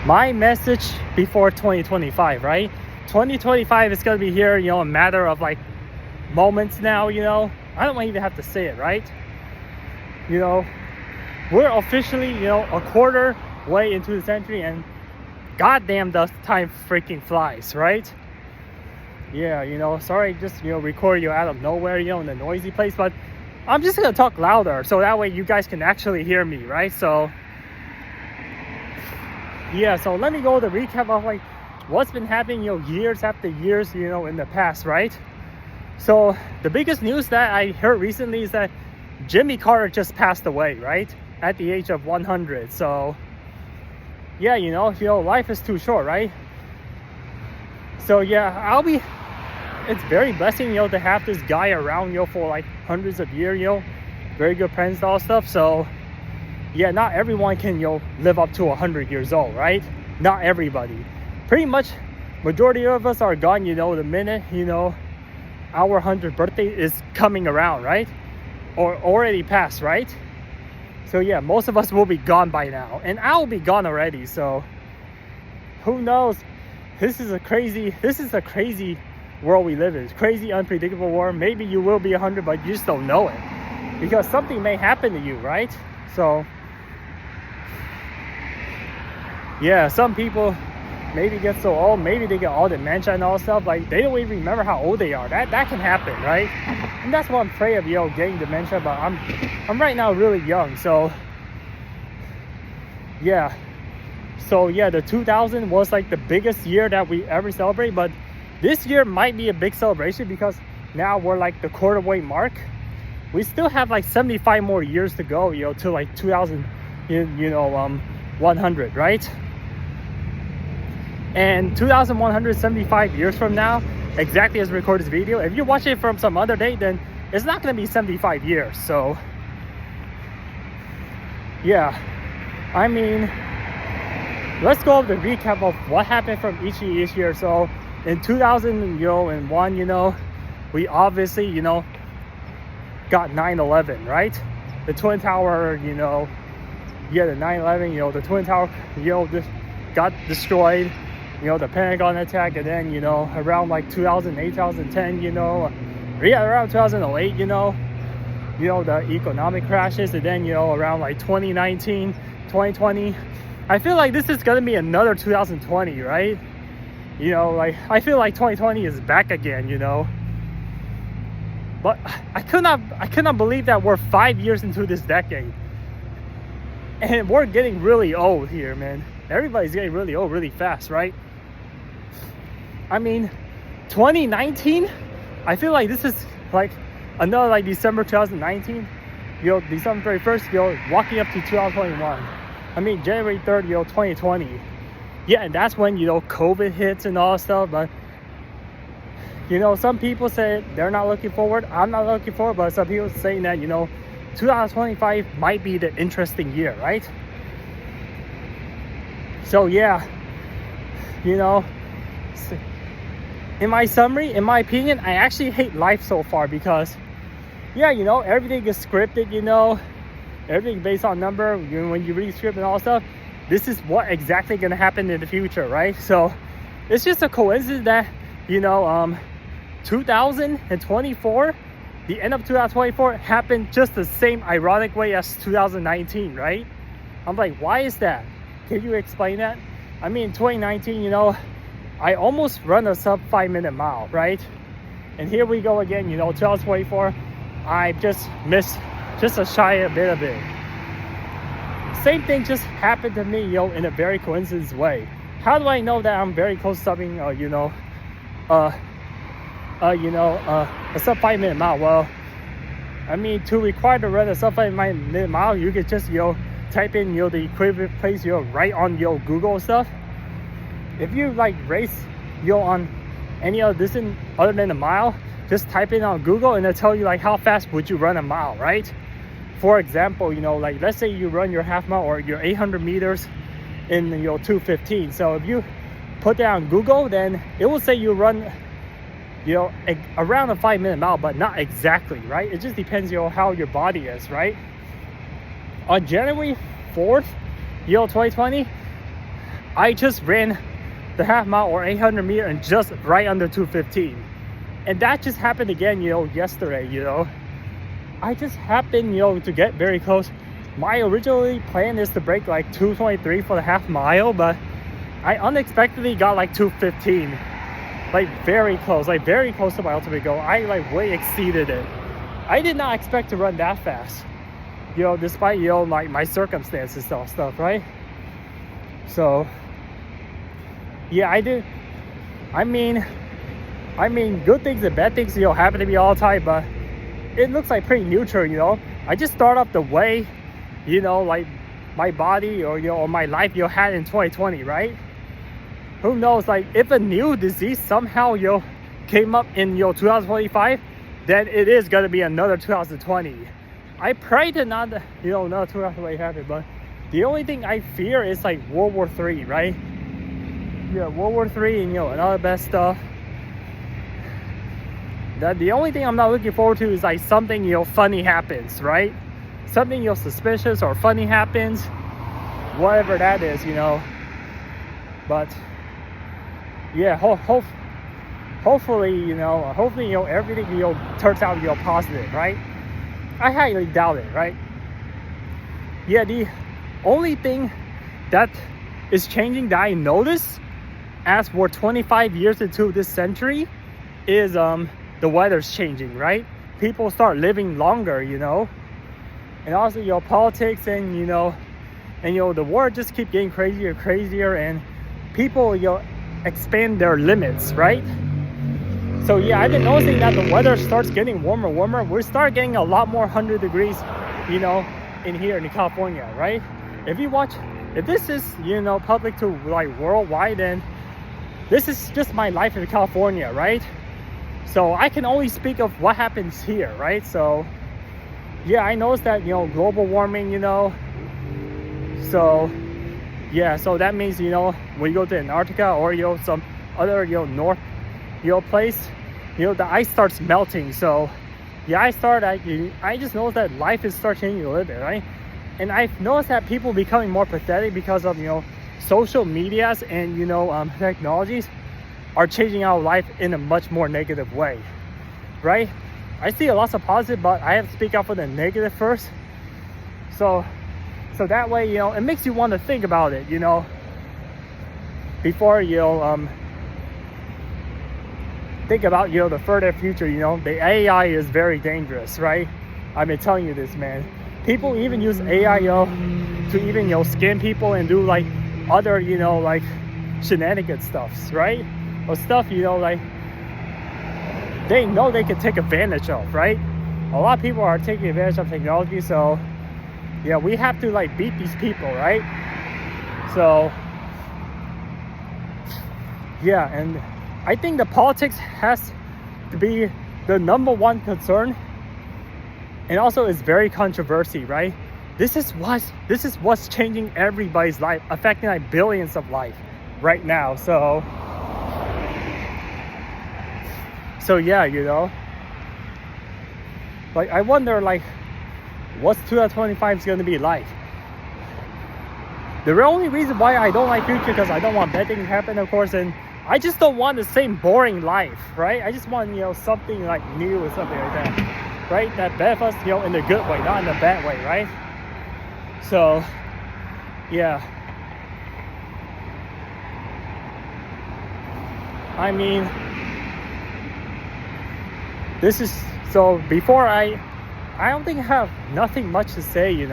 my message before 2025, right? 2025 is gonna be here, a matter of like moments now, I don't even have to say it, right? We're officially, a quarter way into the century, and goddamn does time freaking flies, right? Yeah, sorry, just, record you out of nowhere, in a noisy place, but I'm just gonna talk louder so that way you guys can actually hear me, right? So yeah, so let me go the recap of like what's been happening, years after years, in the past, right? So the biggest news that I heard recently is that Jimmy Carter just passed away, right? At the age of 100. So yeah, life is too short, right? So yeah, it's very blessing, to have this guy around, for like hundreds of years, very good friends and all stuff. So yeah, not everyone can, live up to 100 years old, right? Not everybody. Pretty much majority of us are gone, the minute, our 100th birthday is coming around, right? Or already passed, right? So yeah, most of us will be gone by now, and I'll be gone already. So who knows? This is a crazy world we live in. It's crazy, unpredictable world. Maybe you will be 100, but you just don't know it because something may happen to you, right? So yeah, some people maybe get so old, maybe they get all dementia and all stuff, like they don't even remember how old they are. That can happen, right? And that's what I'm afraid of, getting dementia. But I'm right now really young, so yeah. So yeah, the 2000 was like the biggest year that we ever celebrate, but this year might be a big celebration because now we're like the quarter way mark. We still have like 75 more years to go, to like 2000, 100, right? And 2175 years from now, exactly as we record this video, if you watch it from some other date, then it's not going to be 75 years. So yeah, I mean, let's go over the recap of what happened from each year. So in 2001, we obviously, got 9/11, right? The Twin Tower, the 9/11, the Twin Tower, just got destroyed. The Pentagon attack, and then, around like 2008, 2010, around 2008, the economic crashes, and then, around like 2019, 2020. I feel like this is gonna be another 2020, right? Like I feel like 2020 is back again, But I could not believe that we're 5 years into this decade. And we're getting really old here, man. Everybody's getting really old really fast, right? I mean, 2019, I feel like this is like another like December 2019, December 31st, walking up to 2021. I mean, January 3rd, 2020. Yeah, and that's when, COVID hits and all stuff. But, some people say they're not looking forward. I'm not looking forward, but some people saying that, 2025 might be the interesting year, right? So, yeah, in my summary, in my opinion, I actually hate life so far because, yeah, everything is scripted, everything based on number. When you read script and all stuff, this is what exactly going to happen in the future, right? So it's just a coincidence that, 2024, the end of 2024 happened just the same ironic way as 2019, right? I'm like, why is that? Can you explain that? I mean, 2019, I almost run a sub 5-minute mile, right? And here we go again, 2024, I just missed just a shy a bit of it. Same thing just happened to me, in a very coincidence way. How do I know that I'm very close to subbing, a sub 5-minute mile? Well, I mean, to require to run a sub 5-minute mile, you could just, type in, the equivalent place, right on, Google stuff. If you like race, on any other distance other than a mile, just type in on Google and it'll tell you like how fast would you run a mile, right? For example, like let's say you run your half mile or your 800 meters in 2:15. So if you put that on Google, then it will say you run around a 5-minute mile, but not exactly, right? It just depends how your body is, right? On January 4th, 2020, I just ran the half mile or 800 meter and just right under 2:15. And that just happened again, yesterday, I just happened, to get very close. My originally plan is to break like 2:23 for the half mile, but I unexpectedly got like 2:15. Like very close to my ultimate goal. I like way exceeded it. I did not expect to run that fast, despite, my circumstances and stuff, right? So, yeah, I did. I mean, good things and bad things, happen to me all the time, but it looks like pretty neutral, I just start off the way, like my body or my life, had in 2020, right? Who knows, like if a new disease somehow, came up in, 2025, then it is gonna be another 2020. I pray to not, another 2020 happen, but the only thing I fear is like World War III, right? Yeah, World War III and, and all the bad stuff. The only thing I'm not looking forward to is like something, funny happens, right? Something, suspicious or funny happens, whatever that is, But yeah, hopefully, everything, turns out, positive, right? I highly doubt it, right? Yeah, the only thing that is changing that I notice as for 25 years into this century is the weather's changing, right? People start living longer, and also, politics and, the war just keep getting crazier, and people, expand their limits, right? So yeah, I've been noticing that the weather starts getting warmer. We start getting a lot more 100 degrees, in here in California, right? If this is, public to like worldwide, then this is just my life in California, right? So I can only speak of what happens here, right? So yeah, I noticed that, global warming, so yeah, so that means, when you go to Antarctica or, some other, north, place, the ice starts melting. So yeah, I just noticed that life is start changing a little bit, right? And I've noticed that people becoming more pathetic because of, social medias and, technologies are changing our life in a much more negative way, right? I see a lot of positive, but I have to speak out for the negative first. So that way, it makes you want to think about it, before think about, the further future. The AI is very dangerous, right? I've been telling you this, man. People even use AI, to even, scam people and do like other, like shenanigans stuffs, right? Or stuff, like they know they can take advantage of, right? A lot of people are taking advantage of technology, so yeah, we have to like beat these people, right? So yeah, and I think the politics has to be the number one concern, and also it's very controversial, right? This is what's changing everybody's life, affecting like billions of life right now. So yeah, like I wonder like what's 2025 is going to be like. The only reason why I don't like future because I don't want bad things to happen, of course, and I just don't want the same boring life, right? I just want, something like new or something like that, right? That benefits, in a good way, not in a bad way, right? So, yeah. I mean, this is, so before I don't think I have nothing much to say,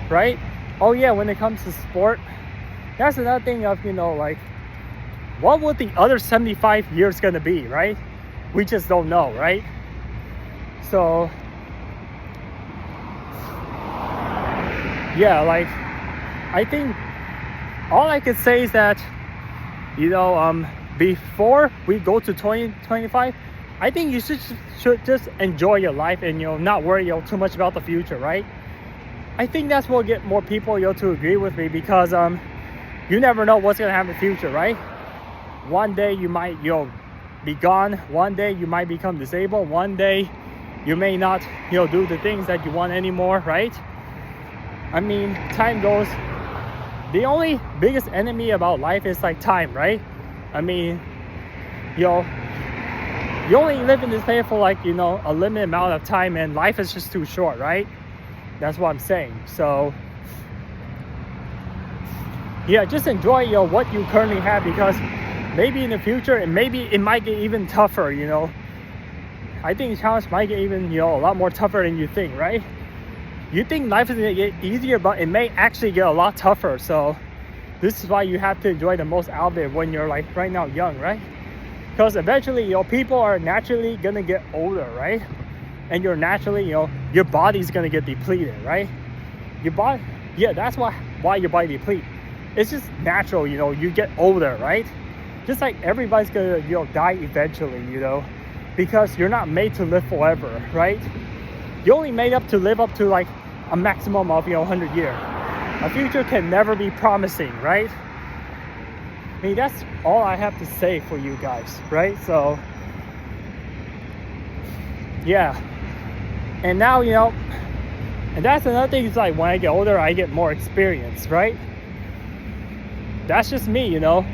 right? Oh yeah, when it comes to sport, that's another thing of, like, what would the other 75 years gonna be, right? We just don't know, right? So, yeah, like, I think all I could say is that, before we go to 2025, I think you should just enjoy your life and, not worry, too much about the future, right? I think that's what will get more people, to agree with me, because, you never know what's gonna happen in the future, right? One day you might, be gone. One day you might become disabled. One day you may not, do the things that you want anymore, right? I mean, time goes the only biggest enemy about life is like time, right? I mean, you know, you only live in this place for like, you know, a limited amount of time, and life is just too short, right? That's what I'm saying. So yeah, just enjoy, you know, what you currently have, because maybe in the future, and maybe it might get even tougher, you know. I think the challenge might get even, you know, a lot more tougher than you think, right? You think life is gonna get easier, but it may actually get a lot tougher. So this is why you have to enjoy the most out of it when you're like right now young, right? Because eventually, you know, people are naturally gonna get older, right? And you're naturally, you know, your body's gonna get depleted, right? Your body, yeah, that's why your body depletes. It's just natural, you know, you get older, right? Just like everybody's gonna, you know, die eventually, you know, because you're not made to live forever, right? You're only made up to live up to like a maximum of, you know, 100 years. A future can never be promising, right? I mean, that's all I have to say for you guys, right? So yeah, and now, you know, and that's another thing, is like when I get older, I get more experience, right? That's just me, you know,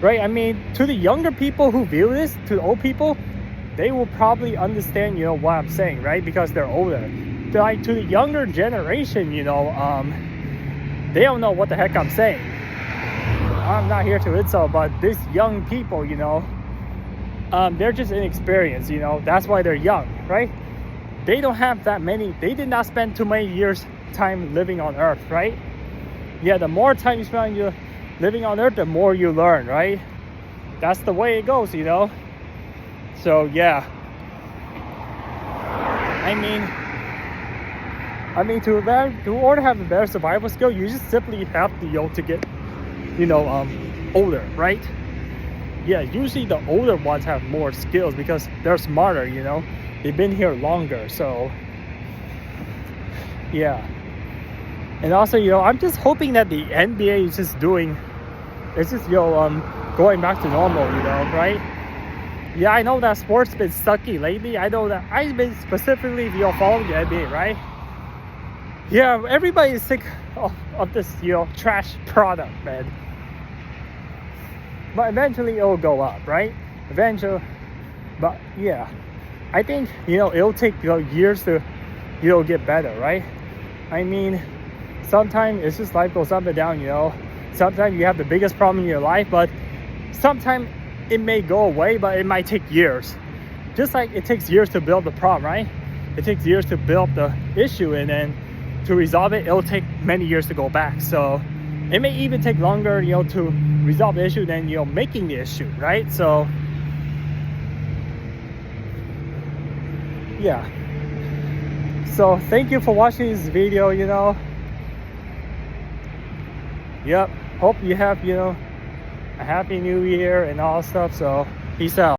right? I mean, to the younger people who view this, to the old people, they will probably understand, you know, what I'm saying, right? Because they're older. Like to the younger generation, you know, they don't know what the heck I'm saying. I'm not here to insult, but these young people, you know, they're just inexperienced, you know. That's why they're young, right? They don't have that many, they did not spend too many years time living on earth, right? Yeah, the more time you spend living on earth, the more you learn, right? That's the way it goes, you know. So yeah, I mean, to order to have a better survival skill, you just simply have to, you know, to get, you know, older, right? Yeah, usually the older ones have more skills because they're smarter, you know. They've been here longer, so yeah. And also, you know, I'm just hoping that the NBA is just doing, it's just, you know, going back to normal, you know, right? Yeah, I know that sports been sucky lately. I know that I've been specifically, you know, following the NBA, right? Yeah, everybody is sick of this, you know, trash product, man. But eventually it'll go up, right? Eventually, but yeah, I think, you know, it'll take, you know, years to, you know, get better, right? I mean, sometimes it's just life goes up and down, you know. Sometimes you have the biggest problem in your life, but sometimes it may go away, but it might take years. Just like it takes years to build the problem, right? It takes years to build the issue, and then to resolve it, it'll take many years to go back. So it may even take longer, you know, to resolve the issue than, you know, making the issue, right? So yeah. So thank you for watching this video, you know. Yep, hope you have, you know, a happy new year and all stuff. So peace out.